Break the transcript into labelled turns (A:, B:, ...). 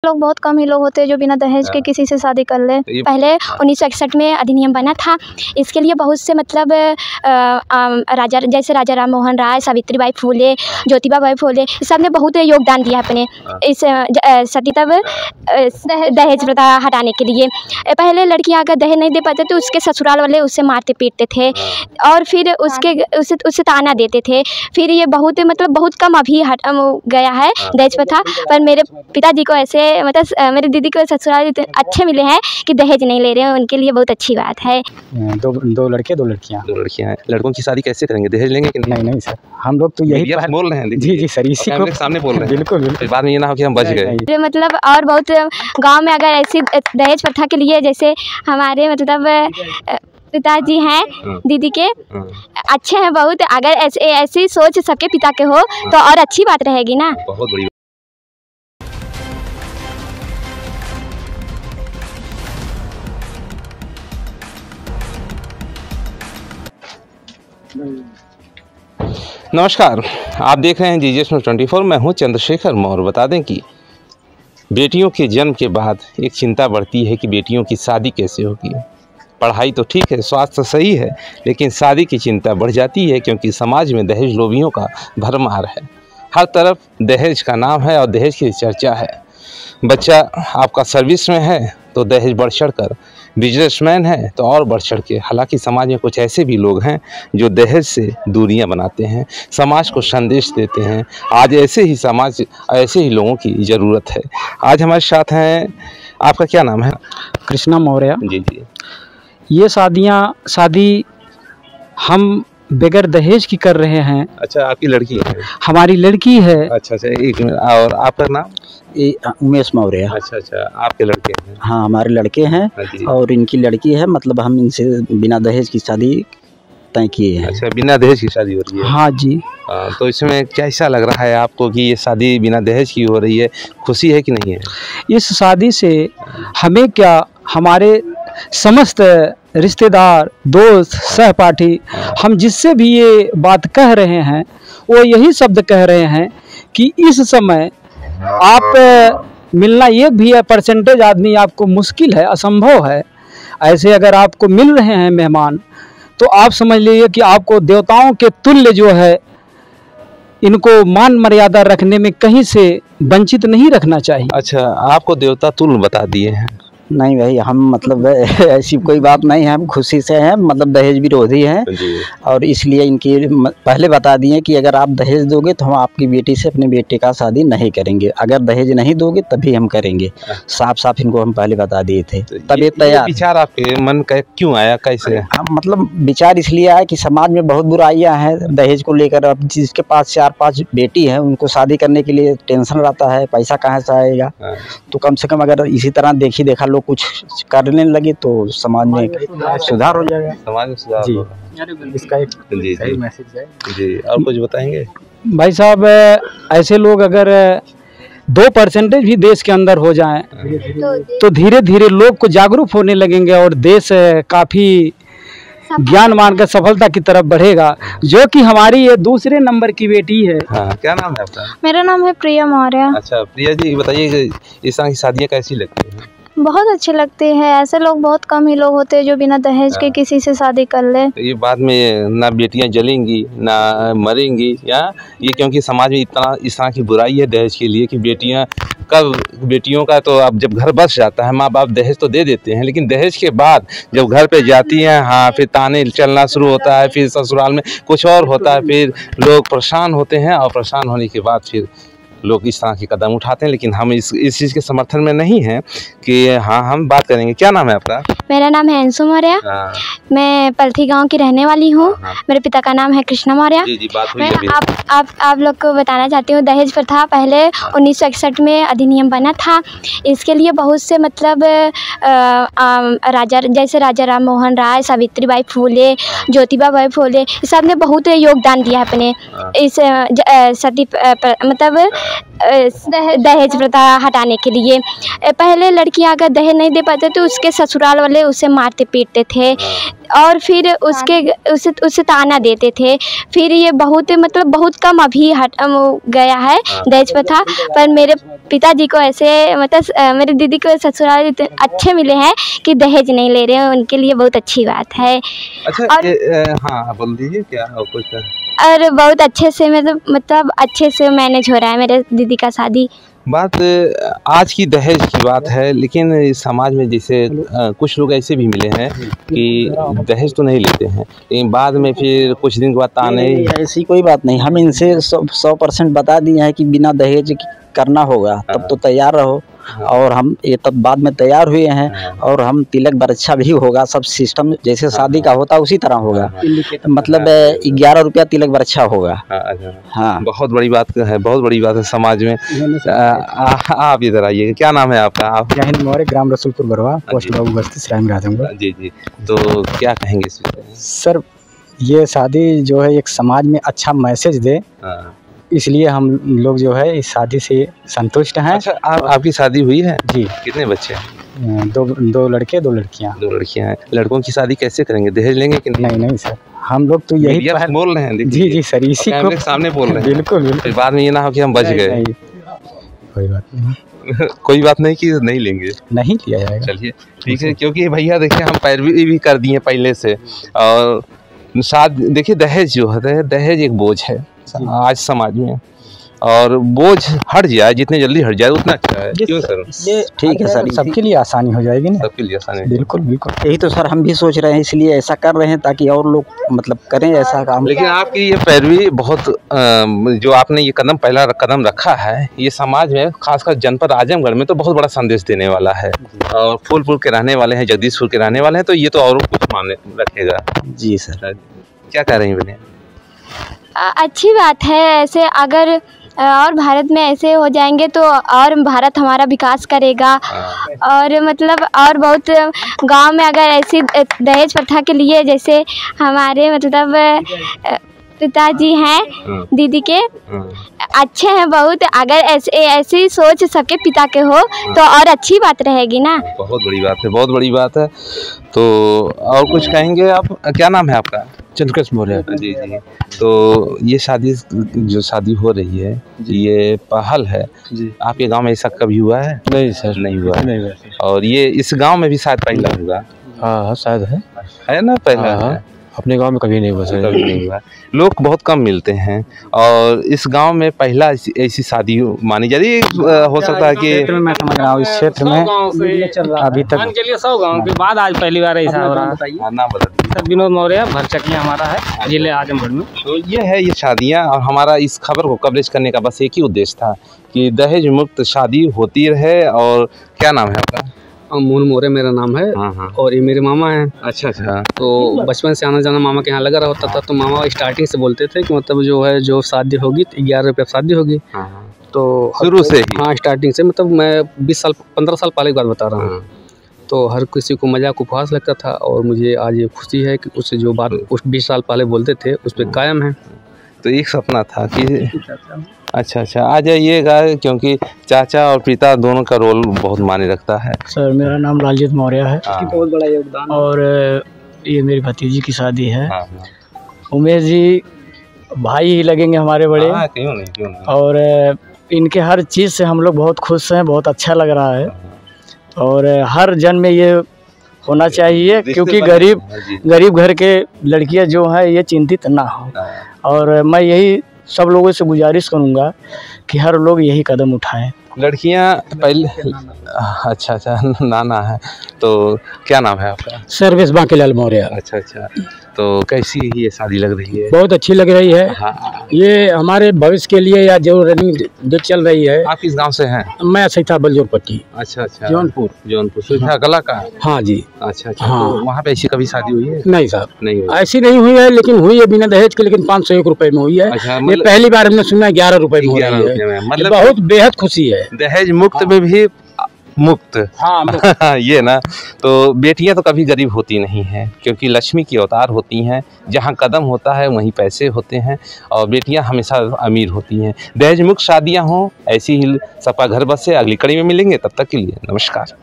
A: लोग बहुत कम ही लोग होते हैं जो बिना दहेज के किसी से शादी कर ले। पहले 1961 में अधिनियम बना था। इसके लिए बहुत से मतलब जैसे राजा राम मोहन राय, सावित्रीबाई फुले, ज्योतिबा फुले, इस सब ने बहुत योगदान दिया अपने इस सती तब दहेज प्रथा हटाने के लिए। पहले लड़कियां अगर दहेज नहीं दे पाते तो उसके ससुराल वाले उससे मारते पीटते थे और फिर उससे ताना देते थे। फिर ये बहुत मतलब बहुत कम अभी हट गया है दहेज प्रथा। पर मेरे पिताजी को ऐसे मतलब मेरी दीदी को ससुराल अच्छे मिले हैं कि दहेज नहीं ले रहे हैं, उनके लिए बहुत अच्छी बात है।
B: दो लड़के दो लड़कियां हैं। लड़कों की शादी कैसे करेंगे? दहेज लेंगे कि नहीं? नहीं सर, हम लोग तो यही बोल रहे हैं। जी सर, इसी को सामने बोल रहे हैं। बिल्कुल बाद में ये ना हो कि हम बच गए।
A: मतलब और बहुत गांव में अगर ऐसी दहेज प्रथा के लिए जैसे हमारे मतलब पिताजी हैं दीदी के अच्छे हैं बहुत। अगर ऐसी सोच सबके पिता के हो तो और अच्छी बात रहेगी ना।
B: बहुत बड़ी नमस्कार, आप देख रहे हैं जीजीएस न्यूज़ 24। मैं हूं चंद्रशेखर मौर्य। बता दें कि बेटियों के जन्म के बाद एक चिंता बढ़ती है कि बेटियों की शादी कैसे होगी। पढ़ाई तो ठीक है, स्वास्थ्य तो सही है, लेकिन शादी की चिंता बढ़ जाती है क्योंकि समाज में दहेज लोभियों का भरमार है। हर तरफ दहेज का नाम है और दहेज की चर्चा है। बच्चा आपका सर्विस में है तो दहेज बढ़ चढ़ कर, बिजनेसमैन है तो और बढ़ चढ़ के। हालांकि समाज में कुछ ऐसे भी लोग हैं जो दहेज से दूरियां बनाते हैं, समाज को संदेश देते हैं। आज ऐसे ही लोगों की ज़रूरत है। आज हमारे साथ हैं, आपका क्या नाम है?
C: कृष्णा मौर्य।
B: जी।
C: ये शादी हम बगैर दहेज की कर रहे हैं।
B: अच्छा, आपकी लड़की है?
C: हमारी लड़की है।
B: अच्छा, एक मिनट। और आपका नाम?
C: उमेश मौर्य।
B: अच्छा, आपके लड़के हैं?
C: हाँ, हमारे लड़के हैं और इनकी लड़की है। मतलब हम इनसे बिना दहेज की शादी तय किए हैं।
B: अच्छा, बिना दहेज की शादी हो रही है?
C: हाँ जी।
B: तो इसमें कैसा लग रहा है आपको कि ये शादी बिना दहेज की हो रही है? खुशी है कि नहीं है?
C: इस शादी से हमें क्या, हमारे समस्त रिश्तेदार, दोस्त, सहपाठी, हम जिससे भी ये बात कह रहे हैं वो यही शब्द कह रहे हैं कि इस समय आप मिलना एक भी है परसेंटेज आदमी आपको मुश्किल है, असंभव है। ऐसे अगर आपको मिल रहे हैं मेहमान तो आप समझ लीजिए कि आपको देवताओं के तुल्य जो है, इनको मान मर्यादा रखने में कहीं से वंचित नहीं रखना चाहिए।
B: अच्छा, आपको देवता तुल्य बता दिए हैं?
C: नहीं भाई, हम मतलब ऐसी कोई बात नहीं है, हम खुशी से हैं। मतलब दहेज विरोधी हैं और इसलिए इनकी पहले बता दिए कि अगर आप दहेज दोगे तो हम आपकी बेटी से अपने बेटे का शादी नहीं करेंगे, अगर दहेज नहीं दोगे तभी हम करेंगे। साफ इनको हम पहले बता दिए थे। तब ये तैयार।
B: विचार आपके मन का क्यों आया, कैसे?
C: मतलब विचार इसलिए आया कि समाज में बहुत बुराइयां हैं दहेज को लेकर। अब जिसके पास 4-5 बेटी हैं उनको शादी करने के लिए टेंशन रहता है, पैसा कहाँ से आएगा। तो कम से कम अगर इसी तरह देखा लोग कुछ करने लगे तो समाज में सुधार हो जाएगा।
B: समाज में सुधार
C: जी।
B: इसका एक सही मैसेज है जी। और कुछ बताएंगे
C: भाई साहब? ऐसे लोग अगर 2% भी देश के अंदर हो जाएं तो धीरे धीरे लोग को जागरूक होने लगेंगे और देश काफी ज्ञानवान का सफलता की तरफ बढ़ेगा, जो कि हमारी ये दूसरे नंबर की बेटी है।
B: हाँ, क्या नाम है आपका?
A: मेरा नाम है प्रिया मौर्य।
B: अच्छा प्रिया जी, बताइए इस तरह की शादियाँ कैसी लगती हैं?
A: बहुत अच्छी लगती है। ऐसे लोग बहुत कम ही लोग होते हैं जो बिना दहेज के किसी से शादी कर ले।
B: तो ये बाद में ना बेटियां जलेंगी ना मरेंगी, या ये क्योंकि समाज में इस तरह की बुराई है दहेज के लिए कि बेटियों का तो अब जब घर बस जाता है, माँ बाप दहेज तो दे देते हैं, लेकिन दहेज के बाद जब घर पे जाती हैं, हाँ, फिर ताने चलना शुरू होता है, फिर ससुराल में कुछ और होता है, फिर लोग परेशान होते हैं और परेशान होने के बाद फिर लोग इस तरह के कदम उठाते हैं। लेकिन हम इस चीज़ के समर्थन में नहीं हैं कि हाँ, हम बात करेंगे। क्या नाम है आपका?
A: मेरा नाम है अंशु मौर्य। मैं पलथी गांव की रहने वाली हूँ। मेरे पिता का नाम है कृष्णा मौर्य। मैं आप लोग को बताना चाहती हूँ, दहेज प्रथा पहले 1961 में अधिनियम बना था। इसके लिए बहुत से मतलब जैसे राजा राम मोहन राय, सावित्रीबाई फुले, ज्योतिबा फुले, इस सब ने बहुत योगदान दिया अपने इस सती मतलब दहेज प्रथा हटाने के लिए। पहले लड़कियां अगर दहेज नहीं दे पाते तो उसके ससुराल वाले पहले उसे मारते पीटते थे और फिर उसे ताना देते थे। फिर ये बहुत मतलब बहुत कम अभी हट गया है दहेज प्रथा। पर मेरे पिताजी को ऐसे मतलब मेरी दीदी को ससुराल इतने अच्छे मिले हैं कि दहेज नहीं ले रहे हैं, उनके लिए बहुत अच्छी बात है।
B: अच्छा,
A: और
B: हाँ बोल दीजिए क्या कुछ।
A: और बहुत अच्छे से मतलब अच्छे से मैनेज हो रहा है मेरे दीदी का शादी।
B: बात आज की दहेज की बात है, लेकिन समाज में जैसे कुछ लोग ऐसे भी मिले हैं कि दहेज तो नहीं लेते हैं, लेकिन बाद में फिर कुछ दिन के बाद ताने।
D: ऐसी कोई बात नहीं, हम इनसे 100% बता दिए हैं कि बिना दहेज करना होगा, तब तो तैयार रहो। और हम ये तब बाद में तैयार हुए हैं और हम तिलक बरच्छा भी होगा, सब सिस्टम जैसे शादी का होता है उसी तरह होगा। मतलब 11 रुपया तिलक बरच्छा होगा। हाँ,
B: बहुत बड़ी बात है, बहुत बड़ी बात है समाज में। आप इधर आइए, क्या नाम है आपका? आप
C: जहीन मौर्य, ग्राम रसूलपुर बरवा, पोस्ट बाबू बस्ती, सराय आजमगढ़।
B: जी जी, तो क्या कहेंगे इस विषय में?
C: सर, ये शादी जो है एक समाज में अच्छा मैसेज दे, इसलिए हम लोग जो है इस शादी से संतुष्ट हैं।
B: अच्छा, आपकी शादी हुई है?
C: जी।
B: कितने बच्चे हैं?
C: दो लड़के 2 लड़कियां।
B: 2 लड़कियां हैं। लड़कों की शादी कैसे करेंगे? दहेज लेंगे कि नहीं?
C: नहीं सर, हम लोग तो यही
B: बोल रहे हैं।
C: जी सर, इसी को
B: सामने बोल रहे हैं।
C: बिल्कुल।
B: फिर बाद में ये ना हो कि हम बच गए।
C: कोई बात नहीं।
B: कोई बात नहीं कि नहीं लेंगे,
C: नहीं लिया जाएगा।
B: चलिए ठीक है, क्योंकि भैया देखिए हम पैरवी भी कर दिए पहले से। और शादी देखिए, दहेज जो है, दहेज एक बोझ है आज समाज में, और बोझ हट जाए, जितने जल्दी हट जाए उतना अच्छा है। क्यों सर?
D: ये ठीक है सर,
C: सबके लिए आसानी हो जाएगी ना।
B: सबके लिए आसानी।
C: बिल्कुल बिल्कुल,
D: यही तो सर हम भी सोच रहे हैं, इसलिए ऐसा कर रहे हैं ताकि और लोग मतलब करें ऐसा काम।
B: लेकिन आपकी ये पैरवी बहुत जो आपने ये पहला कदम रखा है, ये समाज में खासकर जनपद आजमगढ़ में तो बहुत बड़ा संदेश देने वाला है। और फूलपुर के रहने वाले हैं, जगदीशपुर के रहने वाले हैं, तो ये तो और कुछ माने रखेगा।
D: जी सर,
B: क्या कह रही हैं बहन?
A: अच्छी बात है। ऐसे अगर और भारत में ऐसे हो जाएंगे तो और भारत हमारा विकास करेगा। और मतलब और बहुत गांव में अगर ऐसी दहेज प्रथा के लिए, जैसे हमारे मतलब पिताजी हैं दीदी के, अच्छे हैं बहुत। अगर ऐसी सोच सबके पिता के हो तो और अच्छी बात रहेगी ना।
B: बहुत बड़ी बात है, बहुत बड़ी बात है। तो और कुछ कहेंगे आप? क्या नाम है आपका?
C: चंद्रकृष्ण मौर्य।
B: जी जी, तो ये जो शादी हो रही है, ये पहल है जी। आपके गांव में ऐसा कभी हुआ है?
C: नहीं सर,
B: नहीं हुआ। और ये इस गांव में भी शायद पहला होगा।
C: हाँ शायद है ना, पहला है। अपने गांव में कभी नहीं हुआ सर,
B: कभी नहीं हुआ। लोग बहुत कम मिलते हैं और इस गांव में पहला ऐसी शादी मानी जा रही है। हो सकता है कि
C: मैं समझ रहा हूँ इस क्षेत्र में अभी तक
E: के लिए 100 गाँव के बाद आज पहली बार ऐसा हो रहा है।
B: नाम बता दीजिए।
E: सर, विनोद मौर्य, भरचकिया हमारा है, जिले आजमगढ़ में।
B: तो ये है ये शादियाँ, और हमारा इस खबर को कवरेज करने का बस एक ही उद्देश्य था कि दहेज मुक्त शादी होती रहे। और क्या नाम है आपका?
E: मोहन मौर्य मेरा नाम है।
B: हाँ।
E: और ये मेरे मामा हैं।
B: अच्छा अच्छा।
E: तो बचपन से आना जाना मामा के यहाँ लगा होता था, तो मामा स्टार्टिंग से बोलते थे कि मतलब जो है जो शादी होगी तो 11 रुपये शादी होगी। तो
B: शुरू से ही?
E: हाँ, स्टार्टिंग से। मतलब मैं 15 साल पहले की बात बता रहा हूँ। तो हर किसी को मजाक उपहास लगता था, और मुझे आज ये खुशी है कि उस जो बात उस 20 साल पहले बोलते थे उस पर कायम है।
B: तो एक सपना था कि अच्छा आ जाइएगा, क्योंकि चाचा और पिता दोनों का रोल बहुत मायने रखता है।
C: सर, मेरा नाम लालजीत मौर्य है।
E: बहुत बड़ा योगदान।
C: और ये मेरी भतीजी की शादी है। उमेश जी भाई ही लगेंगे हमारे बड़े।
B: क्यों नहीं।
C: और इनके हर चीज़ से हम लोग बहुत खुश हैं, बहुत अच्छा लग रहा है। और हर जन में ये होना चाहिए, क्योंकि गरीब घर के लड़कियां जो हैं ये चिंतित ना हो। और मैं यही सब लोगों से गुजारिश करूंगा कि हर लोग यही कदम उठाएं।
B: लड़कियां पहले अच्छा नाना है। तो क्या नाम है आपका?
C: सर्वेश बांकीलाल मौर्य।
B: अच्छा। तो कैसी ये शादी लग रही है?
C: बहुत अच्छी लग रही है।
B: हाँ।
C: ये हमारे भविष्य के लिए या जो रनिंग जो चल रही है।
B: आप किस गांव से हैं?
C: मैं सैथा बलजोर पट्टी।
B: अच्छा
C: जौनपुर
B: सैथा कला का।
C: हाँ जी।
B: अच्छा।
C: हाँ।
B: तो वहाँ पे ऐसी कभी शादी हुई है?
C: नहीं साहब,
B: नहीं हुई।
C: ऐसी नहीं हुई है, लेकिन हुई है बिना दहेज के, लेकिन 501 रुपए में हुई है।
B: अच्छा,
C: ये पहली बार हमने सुना 11 रुपए में हो रही है।
B: मतलब
C: बहुत बेहद खुशी है।
B: दहेज मुक्त में भी मुक्त।
C: हाँ
B: ये ना, तो बेटियां तो कभी गरीब होती नहीं हैं, क्योंकि लक्ष्मी की अवतार होती हैं। जहां कदम होता है वहीं पैसे होते हैं, और बेटियां हमेशा अमीर होती हैं। दहेज मुक्त शादियां हों, ऐसी ही सबका घर बसे। अगली कड़ी में मिलेंगे, तब तक के लिए नमस्कार।